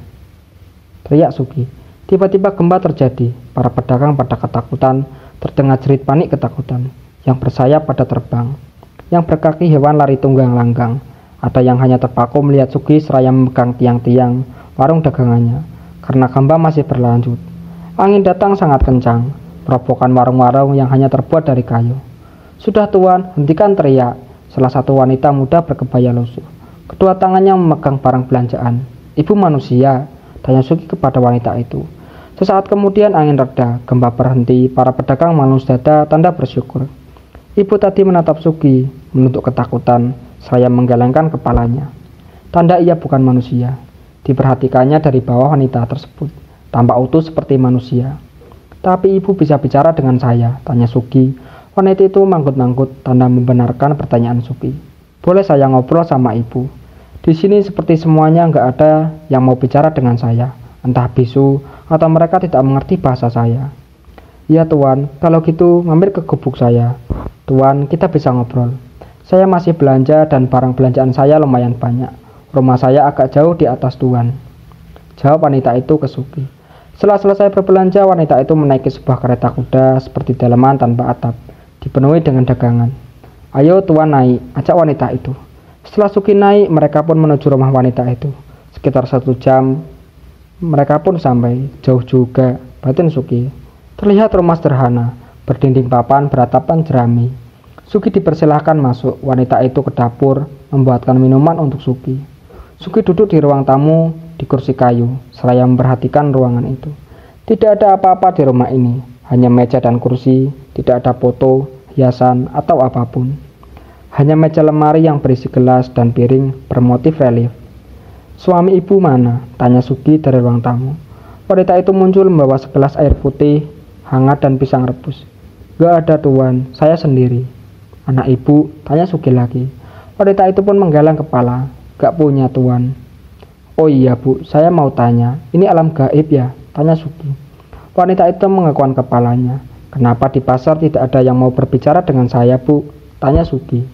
teriak Suki. Tiba-tiba gempa terjadi. Para pedagang pada ketakutan, terdengar jerit panik ketakutan. Yang bersayap pada terbang, yang berkaki hewan lari tunggang langgang. Ada yang hanya terpaku melihat Suki seraya memegang tiang-tiang warung dagangannya, karena gempa masih berlanjut. Angin datang sangat kencang, merobohkan warung-warung yang hanya terbuat dari kayu. "Sudah Tuan, hentikan!" teriak salah satu wanita muda berkebaya lusuh. Kedua tangannya memegang barang belanjaan. "Ibu manusia?" tanya Suki kepada wanita itu. Sesaat kemudian angin reda, gempa berhenti, para pedagang malus dada tanda bersyukur. Ibu tadi menatap Suki, menunduk ketakutan, seraya menggelengkan kepalanya. Tanda ia bukan manusia. Diperhatikannya dari bawah wanita tersebut, tampak utuh seperti manusia. "Tapi ibu bisa bicara dengan saya?" tanya Suki. Wanita itu manggut-manggut, tanda membenarkan pertanyaan Suki. "Boleh saya ngobrol sama ibu? Di sini seperti semuanya nggak ada yang mau bicara dengan saya, entah bisu atau mereka tidak mengerti bahasa saya." "Ya Tuan, kalau gitu mampir ke gubuk saya. Tuan, kita bisa ngobrol. Saya masih belanja dan barang belanjaan saya lumayan banyak. Rumah saya agak jauh di atas Tuan," jawab wanita itu ke Suki. Setelah selesai berbelanja, wanita itu menaiki sebuah kereta kuda seperti daleman tanpa atap, dipenuhi dengan dagangan. "Ayo Tuan naik," ajak wanita itu. Setelah Suki naik, mereka pun menuju rumah wanita itu. Sekitar 1 jam, mereka pun sampai. Jauh juga, batin Suki. Terlihat rumah sederhana, berdinding papan beratapan jerami. Suki dipersilahkan masuk. Wanita itu ke dapur, membuatkan minuman untuk Suki. Suki duduk di ruang tamu, di kursi kayu, seraya memperhatikan ruangan itu. Tidak ada apa-apa di rumah ini, hanya meja dan kursi, tidak ada foto, hiasan, atau apapun. Hanya meja lemari yang berisi gelas dan piring bermotif relief. "Suami ibu mana?" tanya Suki dari ruang tamu. Wanita itu muncul membawa segelas air putih, hangat dan pisang rebus. "Gak ada Tuan, saya sendiri." "Anak ibu?" tanya Suki lagi. Wanita itu pun menggeleng kepala. "Gak punya Tuan." "Oh iya Bu, saya mau tanya, ini alam gaib ya?" tanya Suki. Wanita itu mengakukan kepalanya. "Kenapa di pasar tidak ada yang mau berbicara dengan saya Bu?" tanya Suki,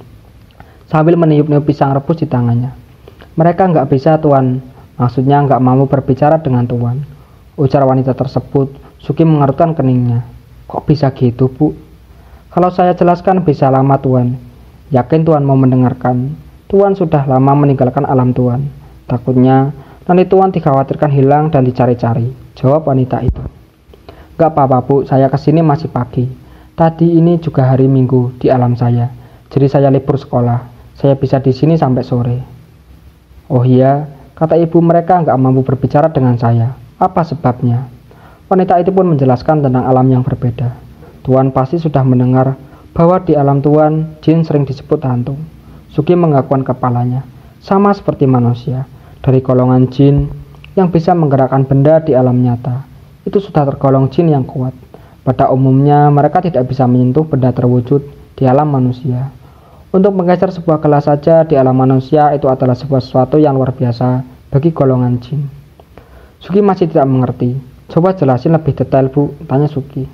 sambil meniup-niup pisang rebus di tangannya. "Mereka nggak bisa Tuan, maksudnya nggak mau berbicara dengan Tuan," ujar wanita tersebut. Suki mengerutkan keningnya. "Kok bisa gitu Bu?" "Kalau saya jelaskan bisa lama Tuan. Yakin Tuan mau mendengarkan? Tuan sudah lama meninggalkan alam Tuan. Takutnya nanti Tuan dikhawatirkan hilang dan dicari-cari," jawab wanita itu. "Gak apa-apa Bu, saya kesini masih pagi. Tadi ini juga hari Minggu di alam saya, jadi saya libur sekolah. Saya bisa di sini sampai sore. Oh iya, kata ibu, mereka nggak mampu berbicara dengan saya. Apa sebabnya? Wanita itu pun menjelaskan tentang alam yang berbeda. Tuan pasti sudah mendengar bahwa di alam Tuan, jin sering disebut hantu. Suki menggangguan kepalanya. Sama seperti manusia, dari golongan jin yang bisa menggerakkan benda di alam nyata. Itu sudah tergolong jin yang kuat. Pada umumnya, mereka tidak bisa menyentuh benda terwujud di alam manusia. Untuk menggeser sebuah gelas saja di alam manusia itu adalah sebuah sesuatu yang luar biasa bagi golongan jin. Suki masih tidak mengerti. Coba jelasin lebih detail, Bu, tanya Suki.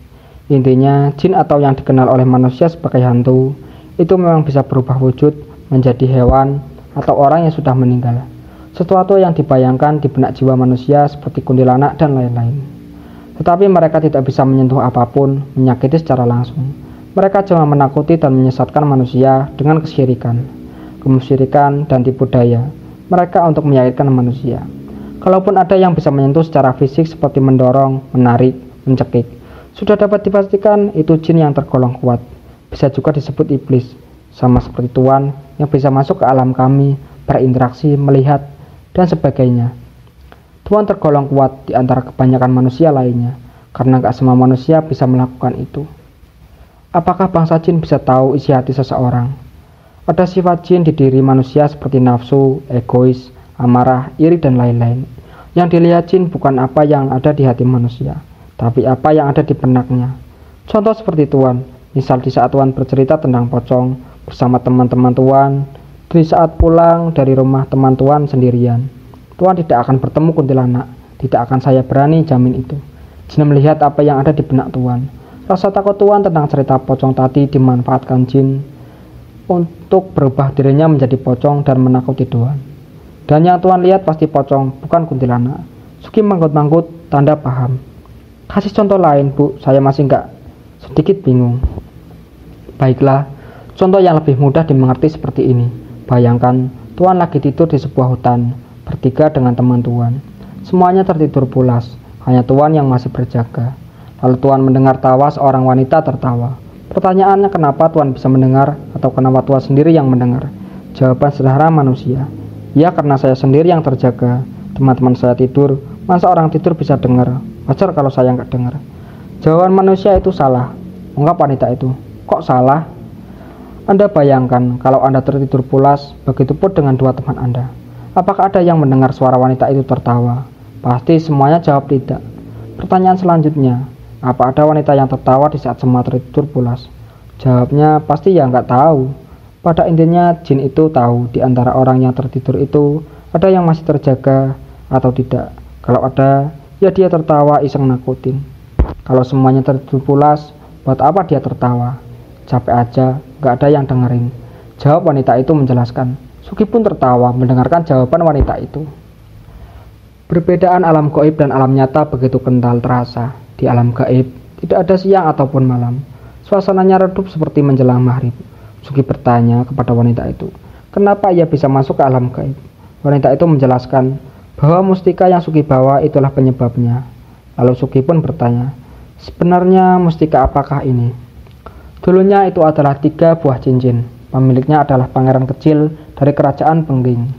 Intinya, jin atau yang dikenal oleh manusia sebagai hantu itu memang bisa berubah wujud menjadi hewan atau orang yang sudah meninggal. Sesuatu yang dibayangkan di benak jiwa manusia seperti kuntilanak dan lain-lain. Tetapi mereka tidak bisa menyentuh apapun, menyakiti secara langsung. Mereka cuma menakuti dan menyesatkan manusia dengan kesyirikan, kemusyrikan, dan tipu daya mereka untuk meyakinkan manusia. Kalaupun ada yang bisa menyentuh secara fisik seperti mendorong, menarik, mencekik, sudah dapat dipastikan itu jin yang tergolong kuat. Bisa juga disebut iblis, sama seperti Tuan yang bisa masuk ke alam kami, berinteraksi, melihat, dan sebagainya. Tuan tergolong kuat di antara kebanyakan manusia lainnya, karena gak semua manusia bisa melakukan itu. Apakah bangsa jin bisa tahu isi hati seseorang? Ada sifat jin di diri manusia seperti nafsu, egois, amarah, iri, dan lain-lain. Yang dilihat jin bukan apa yang ada di hati manusia, tapi apa yang ada di benaknya. Contoh seperti Tuan, misal di saat Tuan bercerita tentang pocong bersama teman-teman Tuan, di saat pulang dari rumah teman Tuan sendirian. Tuan tidak akan bertemu kuntilanak, tidak akan saya berani jamin itu. Jin melihat apa yang ada di benak Tuan. Rasa takut Tuan tentang cerita pocong tadi dimanfaatkan jin untuk berubah dirinya menjadi pocong dan menakuti Tuan. Dan yang Tuan lihat pasti pocong, bukan kuntilanak. Suki manggut-manggut, tanda paham. Kasih contoh lain, Bu, saya masih sedikit bingung. Baiklah, contoh yang lebih mudah dimengerti seperti ini. Bayangkan, Tuan lagi tidur di sebuah hutan, bertiga dengan teman Tuan. Semuanya tertidur pulas, hanya Tuan yang masih berjaga. Lalu Tuan mendengar tawa seorang wanita tertawa. Pertanyaannya, kenapa Tuan bisa mendengar atau kenapa Tuan sendiri yang mendengar? Jawaban sederhana manusia. Ya, karena saya sendiri yang terjaga. Teman-teman saya tidur, masa orang tidur bisa dengar? Wajar kalau saya nggak dengar. Jawaban manusia itu salah. Ungkap wanita itu. Kok salah? Anda bayangkan kalau Anda tertidur pulas, begitupun dengan dua teman Anda. Apakah ada yang mendengar suara wanita itu tertawa? Pasti semuanya jawab tidak. Pertanyaan selanjutnya, apa ada wanita yang tertawa di saat semua tertidur pulas? Jawabnya pasti ya nggak tahu. Pada intinya jin itu tahu di antara orang yang tertidur itu ada yang masih terjaga atau tidak. Kalau ada, ya dia tertawa iseng nakutin. Kalau semuanya tertidur pulas, buat apa dia tertawa? Capek aja, nggak ada yang dengerin. Jawab wanita itu menjelaskan. Suki pun tertawa mendengarkan jawaban wanita itu. Perbedaan alam gaib dan alam nyata begitu kental terasa. Di alam gaib, tidak ada siang ataupun malam. Suasananya redup seperti menjelang maghrib. Suki bertanya kepada wanita itu, kenapa ia bisa masuk ke alam gaib? Wanita itu menjelaskan bahwa mustika yang Suki bawa itulah penyebabnya. Lalu Suki pun bertanya, sebenarnya mustika apakah ini? Dulunya itu adalah 3 buah cincin. Pemiliknya adalah pangeran kecil dari kerajaan Pengging.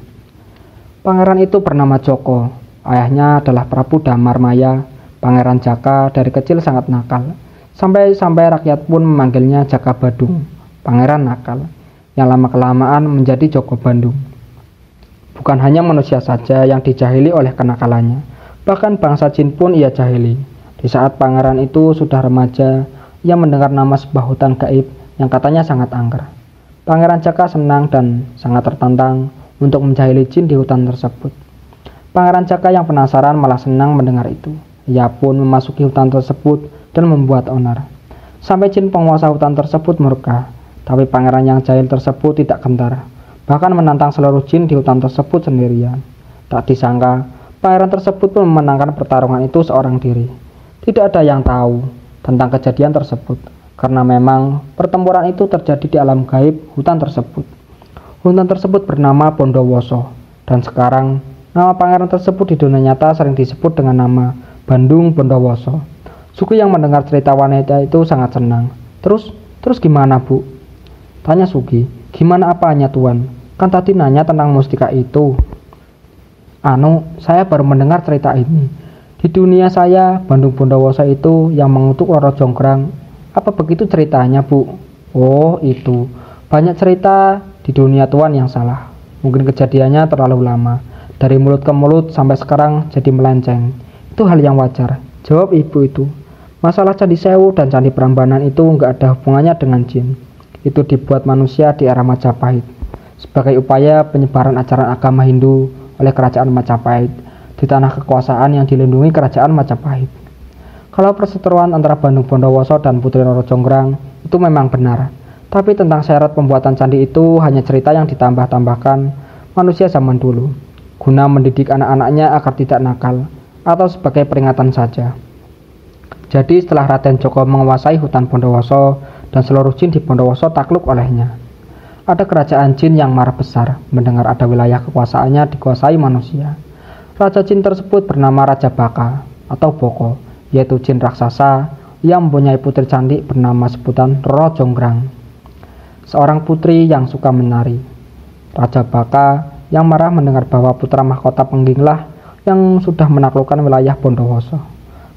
Pangeran itu bernama Joko. Ayahnya adalah Prabu Damarmaya. Pangeran Jaka dari kecil sangat nakal. Sampai rakyat pun memanggilnya Jaka Badung, pangeran nakal, yang lama-kelamaan menjadi Joko Bandung. Bukan hanya manusia saja yang dijahili oleh kenakalannya, bahkan bangsa jin pun ia jahili. Di saat pangeran itu sudah remaja, ia mendengar nama sebuah hutan gaib yang katanya sangat angker. Pangeran Jaka senang dan sangat tertantang untuk menjahili jin di hutan tersebut. Pangeran Jaka yang penasaran malah senang mendengar itu. Ia pun memasuki hutan tersebut dan membuat onar. Sampai jin penguasa hutan tersebut murka, tapi pangeran yang jahil tersebut tidak gentar, bahkan menantang seluruh jin di hutan tersebut sendirian. Tak disangka, pangeran tersebut pun memenangkan pertarungan itu seorang diri. Tidak ada yang tahu tentang kejadian tersebut, karena memang pertempuran itu terjadi di alam gaib hutan tersebut. Hutan tersebut bernama Bondowoso, dan sekarang nama pangeran tersebut di dunia nyata sering disebut dengan nama Bandung Bondowoso. Suku yang mendengar cerita wanita itu sangat senang. Terus gimana, Bu? Tanya Sugi. Gimana apanya, Tuan? Kan tadi nanya tentang mustika itu. Saya baru mendengar cerita ini. Di dunia saya, Bandung Bondowoso itu yang mengutuk Roro Jonggrang. Apa begitu ceritanya, Bu? Oh, itu. Banyak cerita di dunia Tuan yang salah. Mungkin kejadiannya terlalu lama. Dari mulut ke mulut sampai sekarang jadi melenceng. Itu hal yang wajar, jawab ibu itu. Masalah Candi Sewu dan Candi Prambanan itu nggak ada hubungannya dengan jin. Itu dibuat manusia di era Majapahit sebagai upaya penyebaran ajaran agama Hindu oleh kerajaan Majapahit di tanah kekuasaan yang dilindungi kerajaan Majapahit. Kalau perseteruan antara Bandung Bondowoso dan Putri Roro Jonggrang itu memang benar, tapi tentang syarat pembuatan candi itu hanya cerita yang ditambah-tambahkan manusia zaman dulu, guna mendidik anak-anaknya agar tidak nakal, atau sebagai peringatan saja. Jadi setelah Raden Djoko menguasai hutan Bondowoso dan seluruh jin di Bondowoso takluk olehnya, ada kerajaan jin yang marah besar mendengar ada wilayah kekuasaannya dikuasai manusia. Raja jin tersebut bernama Raja Baka atau Boko, yaitu jin raksasa yang mempunyai putri cantik bernama sebutan Roro Jonggrang, seorang putri yang suka menari. Raja Baka yang marah mendengar bahwa putra mahkota Pengginglah yang sudah menaklukkan wilayah Bondowoso.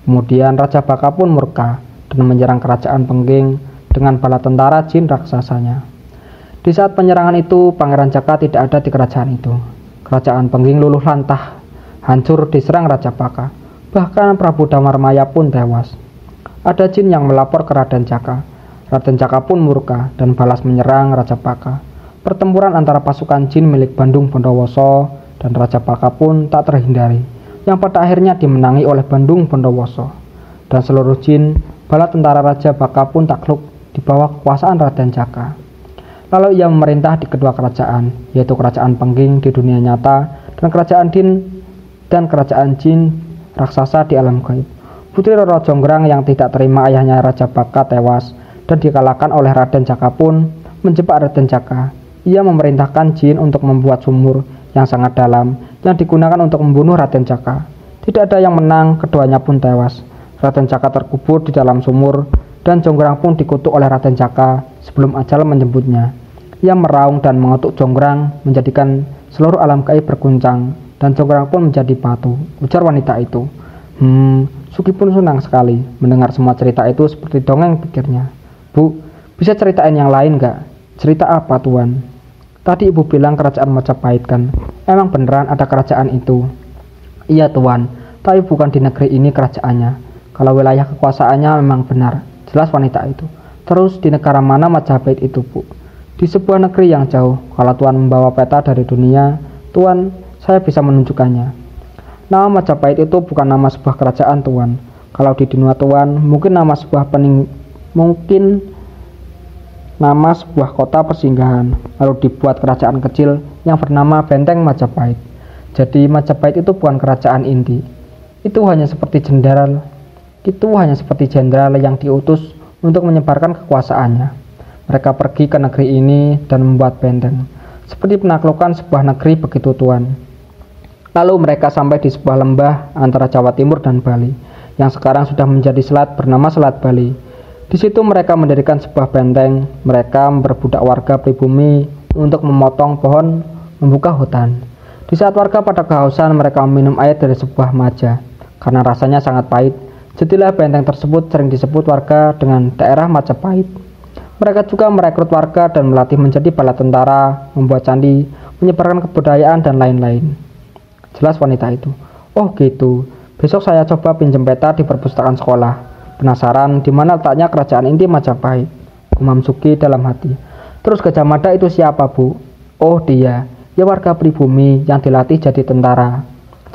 Kemudian Raja Baka pun murka dan menyerang kerajaan Pengging dengan bala tentara jin raksasanya. Di saat penyerangan itu, Pangeran Jaka tidak ada di kerajaan itu. Kerajaan Pengging luluh lantah, hancur diserang Raja Baka. Bahkan Prabu Damarmaya pun tewas. Ada jin yang melapor ke Raden Jaka. Raden Jaka pun murka dan balas menyerang Raja Baka. Pertempuran antara pasukan jin milik Bandung Bondowoso dan Raja Baka pun tak terhindari, yang pada akhirnya dimenangi oleh Bandung Bondowoso. Dan seluruh jin, bala tentara Raja Baka pun takluk di bawah kekuasaan Raden Jaka. Lalu ia memerintah di kedua kerajaan, yaitu kerajaan Pengging di dunia nyata dan kerajaan jin raksasa di alam gaib. Putri Roro Jonggrang yang tidak terima ayahnya Raja Baka tewas dan dikalahkan oleh Raden Jaka pun menjebak Raden Jaka. Ia memerintahkan jin untuk membuat sumur yang sangat dalam yang digunakan untuk membunuh Raden Jaka. Tidak ada yang menang, keduanya pun tewas. Raden Jaka terkubur di dalam sumur dan Jonggrang pun dikutuk oleh Raden Jaka sebelum ajal menjemputnya. Ia meraung dan mengutuk Jonggrang, menjadikan seluruh alam gaib berguncang dan Jonggrang pun menjadi batu, ujar wanita itu. Sugi pun senang sekali mendengar semua cerita itu seperti dongeng, pikirnya. Bu, bisa ceritain yang lain gak? Cerita apa, Tuan? Tadi ibu bilang kerajaan Majapahit kan? Emang beneran ada kerajaan itu? Iya, Tuan, tapi bukan di negeri ini kerajaannya. Kalau wilayah kekuasaannya memang benar, jelas wanita itu. Terus di negara mana Majapahit itu, Bu? Di sebuah negeri yang jauh. Kalau Tuan membawa peta dari dunia, Tuan, saya bisa menunjukkannya. Nama Majapahit itu bukan nama sebuah kerajaan, Tuan. Kalau di dunia Tuan, mungkin nama sebuah kota persinggahan, lalu dibuat kerajaan kecil yang bernama Benteng Majapahit. Jadi Majapahit itu bukan kerajaan inti. Itu hanya seperti jenderal yang diutus untuk menyebarkan kekuasaannya. Mereka pergi ke negeri ini dan membuat benteng, seperti penaklukan sebuah negeri begitu, Tuan. Lalu mereka sampai di sebuah lembah antara Jawa Timur dan Bali, yang sekarang sudah menjadi selat bernama Selat Bali. Di situ mereka mendirikan sebuah benteng. Mereka memperbudak warga pribumi untuk memotong pohon, membuka hutan. Di saat warga pada kehausan, mereka meminum air dari sebuah maja. Karena rasanya sangat pahit, jadilah benteng tersebut sering disebut warga dengan daerah Majapahit. Mereka juga merekrut warga dan melatih menjadi bala tentara, membuat candi, menyebarkan kebudayaan, dan lain-lain. Jelas wanita itu. Oh gitu, besok saya coba pinjam peta di perpustakaan sekolah. Penasaran di mana letaknya kerajaan inti Majapahit, gumam Sugi dalam hati. Terus Gajah Mada itu siapa, Bu? Oh dia, ya warga pribumi yang dilatih jadi tentara.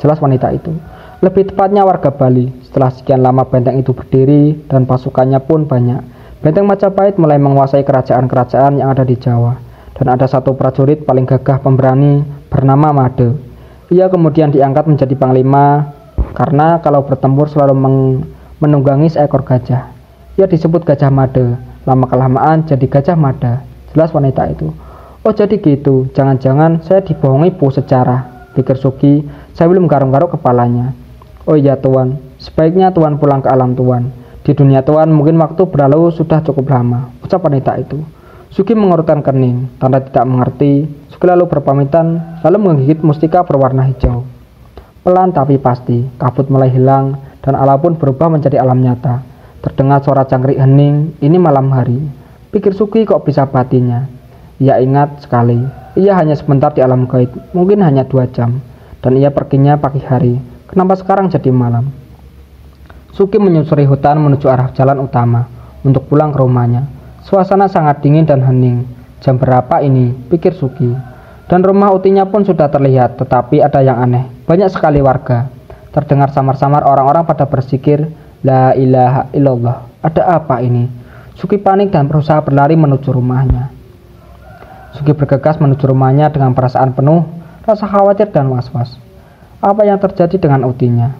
Jelas wanita itu. Lebih tepatnya warga Bali. Setelah sekian lama benteng itu berdiri dan pasukannya pun banyak, benteng Majapahit mulai menguasai kerajaan-kerajaan yang ada di Jawa. Dan ada satu prajurit paling gagah pemberani bernama Made. Ia kemudian diangkat menjadi panglima karena kalau bertempur selalu menunggangi seekor gajah. Ia disebut Gajah Mada. Lama-kelamaan jadi Gajah Mada. Jelas wanita itu. Oh jadi gitu, jangan-jangan saya dibohongi Bu sejarah, pikir Sugi sambil menggaruk-garuk kepalanya. Oh iya Tuan, sebaiknya Tuan pulang ke alam Tuan. Di dunia Tuhan mungkin waktu berlalu sudah cukup lama, ucap wanita itu. Sugi mengurutkan kening, tanda tidak mengerti. Sugi lalu berpamitan, lalu menggigit mustika berwarna hijau. Pelan tapi pasti, kabut mulai hilang, dan alam pun berubah menjadi alam nyata. Terdengar suara cangkrik hening, ini malam hari. Pikir Sugi kok bisa batinnya. Ia ingat sekali, ia hanya sebentar di alam gaib, mungkin hanya 2 jam. Dan ia perginya pagi hari, kenapa sekarang jadi malam? Sugi menyusuri hutan menuju arah jalan utama, untuk pulang ke rumahnya. Suasana sangat dingin dan hening. Jam berapa ini? Pikir Sugi. Dan rumah utinya pun sudah terlihat, tetapi ada yang aneh. Banyak sekali warga. Terdengar samar-samar orang-orang pada berzikir, La ilaha illallah. Ada apa ini? Sugi panik dan berusaha berlari menuju rumahnya. Sugi bergegas menuju rumahnya dengan perasaan penuh, rasa khawatir dan was-was. Apa yang terjadi dengan utinya?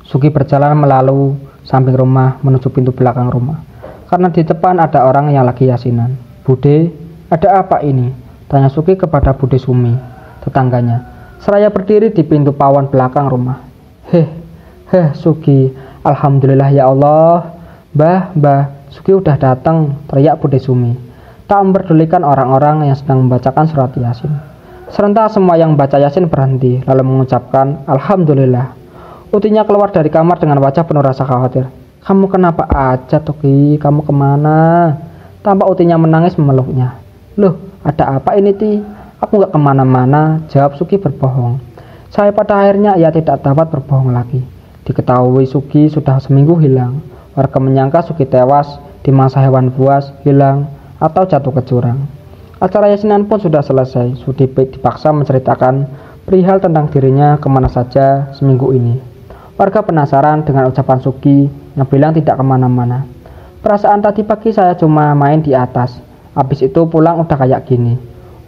Sugi berjalan melalui samping rumah menuju pintu belakang rumah. Karena di depan ada orang yang lagi yasinan. Bude, ada apa ini? Tanya Sugi kepada Bude Sumi, tetangganya. Seraya berdiri di pintu pawon belakang rumah. Sugi, alhamdulillah ya Allah. Mbah, Sugi udah datang, teriak Bude Sumi. Tak memperdulikan orang-orang yang sedang membacakan surat Yasin. Serentak semua yang membaca Yasin berhenti, lalu mengucapkan alhamdulillah. Utinya keluar dari kamar dengan wajah penuh rasa khawatir. Kamu kenapa aja Toki? Kamu kemana? Tampak utinya menangis memeluknya. Loh, ada apa ini Ti? Aku gak kemana-mana, jawab Sugi berbohong. Saya pada akhirnya ia tidak dapat berbohong lagi. Diketahui Sugi sudah seminggu hilang. Warga menyangka Sugi tewas, dimangsa hewan buas, hilang, atau jatuh ke jurang. Acara yasinan pun sudah selesai. Sugi dipaksa menceritakan perihal tentang dirinya kemana saja seminggu ini. Warga penasaran dengan ucapan Sugi yang bilang tidak kemana-mana. Perasaan tadi pagi saya cuma main di atas. Habis itu pulang udah kayak gini.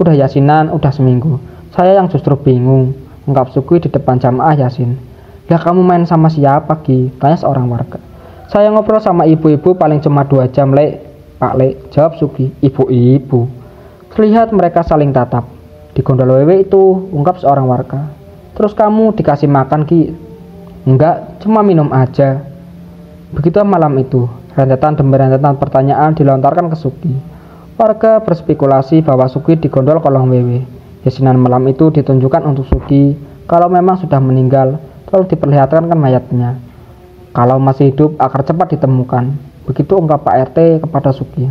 Udah yasinan, udah seminggu. Saya yang justru bingung. Ungkap Sugi di depan jamaah yasin. Ya kamu main sama siapa Ki? Tanya seorang warga. Saya ngobrol sama ibu-ibu paling cuma 2 jam Lek. Pak Lek, jawab Sugi. Ibu-ibu. Terlihat mereka saling tatap. Di gondol wewe itu, ungkap seorang warga. Terus kamu dikasih makan Ki? Enggak, cuma minum aja. Begitu malam itu, rentetan demi rentetan pertanyaan dilontarkan ke Sugi. Warga berspekulasi bahwa Sugi digondol kolong wewe. Yasinan malam itu ditunjukkan untuk Sugi. Kalau memang sudah meninggal, lalu diperlihatkan mayatnya. Kalau masih hidup akan cepat ditemukan. Begitu ungkap Pak RT kepada Sugi.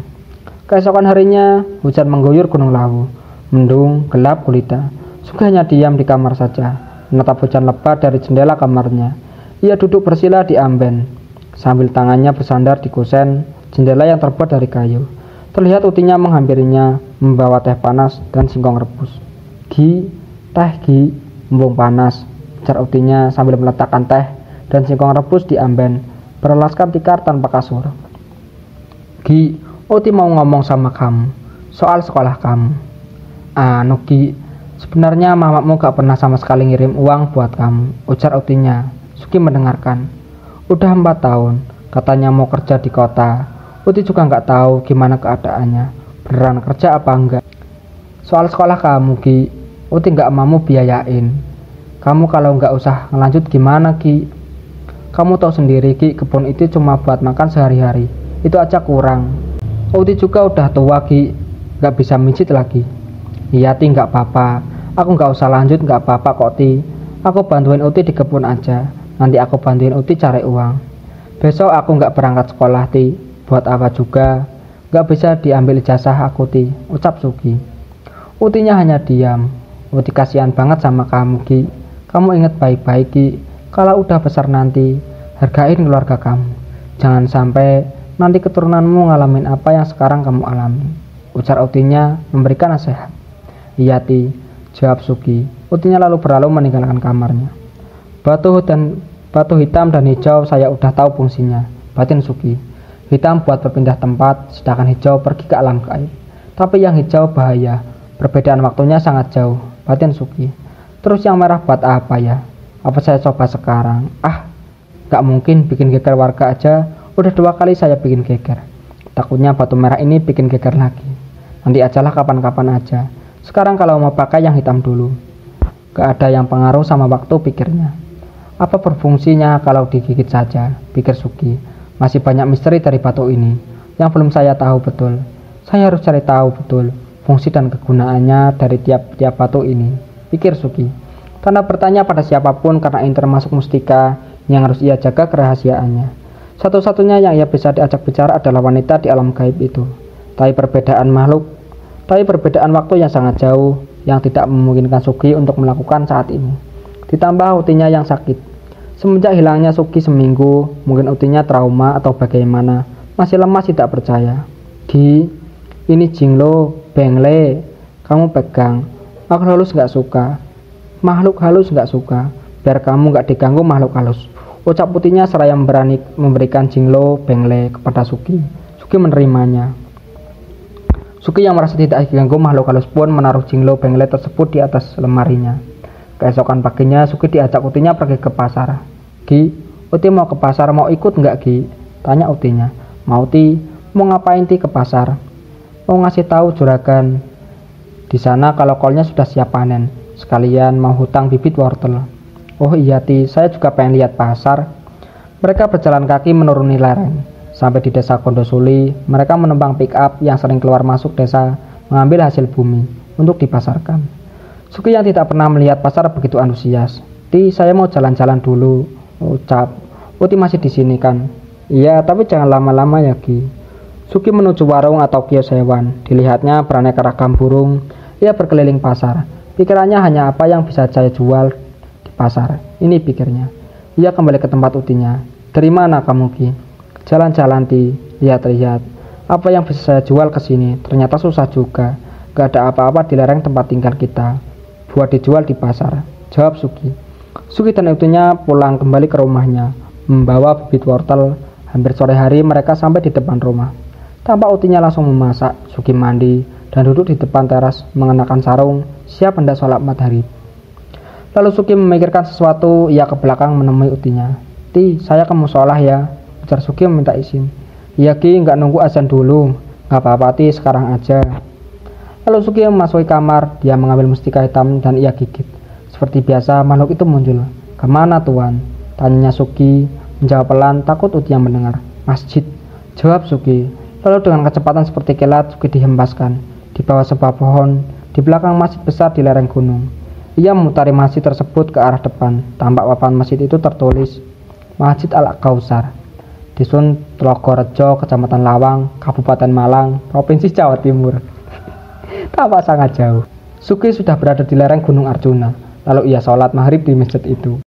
Keesokan harinya, hujan mengguyur Gunung Lawu. Mendung, gelap gulita. Sugi hanya diam di kamar saja, menatap hujan lebat dari jendela kamarnya. Ia duduk bersila di amben, sambil tangannya bersandar di kusen jendela yang terbuat dari kayu. Terlihat utinya menghampirinya, membawa teh panas dan singkong rebus. Gi, mumpung panas, ujar utinya sambil meletakkan teh dan singkong rebus di amben, beralaskan tikar tanpa kasur. Gi, Uti mau ngomong sama kamu, soal sekolah kamu. Gi, sebenarnya mamamu gak pernah sama sekali ngirim uang buat kamu, ujar utinya. Sugi mendengarkan. Udah 4 tahun, katanya mau kerja di kota. Uti juga gak tahu gimana keadaannya, beneran kerja apa enggak. Soal sekolah kamu Ki, Uti gak mau biayain. Kamu kalau gak usah ngelanjut gimana Ki? Kamu tahu sendiri Ki, kebun itu cuma buat makan sehari-hari, itu aja kurang. Uti juga udah tua Ki, gak bisa mijit lagi. Iya Ti, gak apa-apa, aku gak usah lanjut gak apa-apa kok Ti. Aku bantuin Uti di kebun aja, nanti aku bantuin Uti cari uang. Besok aku gak berangkat sekolah Ti, buat apa juga, gak bisa diambil ijazah aku Ti, ucap Sugi. Utinya hanya diam. Uti kasihan banget sama kamu Ki. Kamu ingat baik-baik Ki, kalau udah besar nanti, hargain keluarga kamu. Jangan sampai nanti keturunanmu ngalamin apa yang sekarang kamu alami, ujar Utinya memberikan nasihat. Iya Ti, jawab Sugi. Utinya lalu berlalu meninggalkan kamarnya. Batu hitam dan hijau saya udah tahu fungsinya, batin Sugi. Hitam buat berpindah tempat, sedangkan hijau pergi ke alam gaib. Tapi yang hijau bahaya, perbedaan waktunya sangat jauh, batin Sugi. Terus yang merah buat apa ya? Apa saya coba sekarang? Gak mungkin bikin geger warga aja, udah 2 kali saya bikin geger. Takutnya batu merah ini bikin geger lagi. Nanti ajalah kapan-kapan aja. Sekarang kalau mau pakai yang hitam dulu. Gak ada yang pengaruh sama waktu, pikirnya. Apa berfungsinya kalau digigit saja, pikir Sugi. Masih banyak misteri dari batu ini yang belum saya tahu betul. Saya harus cari tahu betul fungsi dan kegunaannya dari tiap-tiap batu ini, pikir Suki. Tanpa bertanya pada siapapun karena ini termasuk mustika yang harus ia jaga kerahasiaannya. Satu-satunya yang ia bisa diajak bicara adalah wanita di alam gaib itu. Tapi perbedaan waktu yang sangat jauh yang tidak memungkinkan Suki untuk melakukan saat ini. Ditambah utinya yang sakit. Semenjak hilangnya Suki seminggu, mungkin utinya trauma atau bagaimana, masih lemah tidak percaya. Ini Jinglo, Bengle, kamu pegang. Makhluk halus nggak suka. Biar kamu nggak diganggu makhluk halus. Ucap putihnya seraya berani memberikan Jinglo, Bengle kepada Suki. Suki menerimanya. Suki yang merasa tidak diganggu makhluk halus pun menaruh Jinglo, Bengle tersebut di atas lemarinya. Keesokan paginya Suki diajak utinya pergi ke pasar. Uti mau ke pasar, mau ikut nggak Gi? Tanya utinya. Mau Ti, mau ngapain Ti ke pasar? Mau ngasih tahu juragan di sana kalau kolnya sudah siap panen. Sekalian mau hutang bibit wortel. Oh iya Ti, saya juga pengen lihat pasar. Mereka berjalan kaki menuruni lereng. Sampai di desa Kondosuli, mereka menumpang pick up yang sering keluar masuk desa mengambil hasil bumi untuk dipasarkan. Suki yang tidak pernah melihat pasar begitu antusias. Ti, saya mau jalan-jalan dulu. Ucap. Uti masih di sini kan? Iya, tapi jangan lama-lama ya Ki. Suki menuju warung atau kios hewan. Dilihatnya beraneka ragam burung. Ia berkeliling pasar. Pikirannya hanya apa yang bisa saya jual di pasar. Ini pikirnya. Ia kembali ke tempat utinya. Dari mana kamu Ki? Jalan-jalan Ti. Lihat-lihat. Apa yang bisa saya jual ke sini? Ternyata susah juga. Gak ada apa-apa di lereng tempat tinggal kita. Buat dijual di pasar. Jawab Suki. Suki dan utinya pulang kembali ke rumahnya. Membawa bibit wortel. Hampir sore hari mereka sampai di depan rumah. Tampak utinya langsung memasak. Suki mandi dan duduk di depan teras mengenakan sarung, siap hendak sholat maghrib. Lalu Suki memikirkan sesuatu. Ia ke belakang menemui utinya. Ti, saya ke musolah ya. Ujar Suki meminta izin. Iya Ki, nggak nunggu azan dulu. Nggak apa-apa Ti, sekarang aja. Lalu Suki memasuki kamar. Dia mengambil mustika hitam dan ia gigit. Seperti biasa makhluk itu muncul. Kemana Tuan? Tanyanya Suki. Menjawab pelan, takut uti yang mendengar. Masjid. Jawab Suki. Lalu dengan kecepatan seperti kilat, Suki dihempaskan di bawah sebuah pohon di belakang masjid besar di lereng gunung. Ia memutari masjid tersebut ke arah depan. Tampak papan masjid itu tertulis Masjid Al-Kausar, Dusun Tlogorejo, Kecamatan Lawang, Kabupaten Malang, Provinsi Jawa Timur. Tampak sangat jauh. Suki sudah berada di lereng Gunung Arjuna. Lalu ia sholat maghrib di masjid itu.